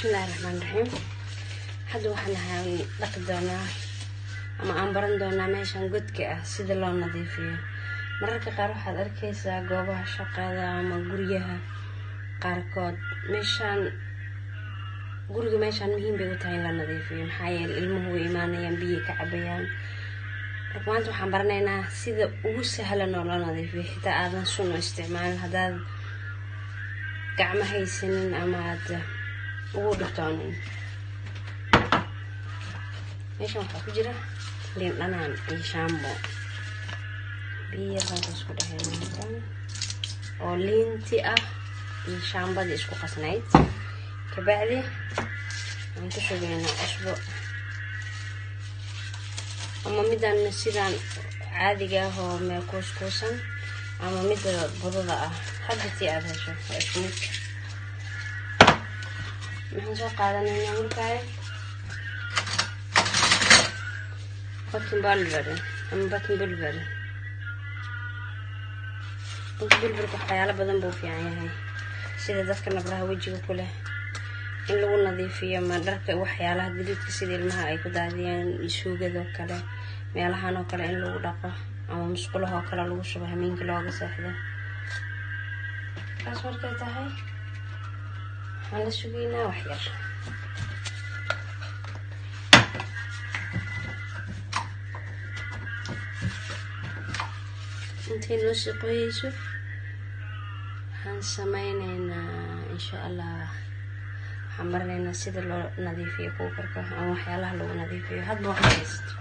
بسم الله الرحمن الرحيم. حد waxaan dhaqi doonaa ama aan baran doonaa meeshan godka ah sida loo nadiifiyo. mararka qaar waxaad arkaysaa goobaha shaqada ama guryaha qaarkood guriga meeshan muhiim bay u tahay in la nadiifiyo maxaa yeelay ilmuhu way imaanayaan biyo ka cabayaan. maanta waxaan baranaynaa sida ugu sahlan oo loo nadiifiyo xitaa aadan sun isticmaalin hadaad gacmo haysanin ama aad ugu dhaqtoonin. meeshan waxaa ku jira liin dhanaan iyo shaambo biyo halkaas ku dhaxeeyaan oo liinti ah iyo shaambada isku qasnayd kabacdi aan ku shubaynaa cusbo ama midaan sidaan caadiga ah oo meel kuuskuusan ama mid budada ah hadda tii aad hesho waa isku mid. maxaan soo qaadanaynaa markaa baking powder ama baking powder. bilbilka waxyaalo badan buu fiican yahay sida dadka nabraha wajiga ku leh in lagu nadiifiyo ma dharka waxyaalaha gadiidka sida ilmaha ay ku daadiyaan suugada kale meelahan oo kale in lagu dhaqo ama musqulaha oo kale lagu shubo hameenkii looga seexdo. kaas markay tahay waxaan la sugaynaa wax yar. intay noo sii qoyayso waxaan sameynaynaa insha allah waxaan baranaynaa sida loo nadiifiyo kuukarka ama waxyaalaha lagu nadiifiyo hadba wax haysto.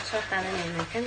soo qaadanayna kan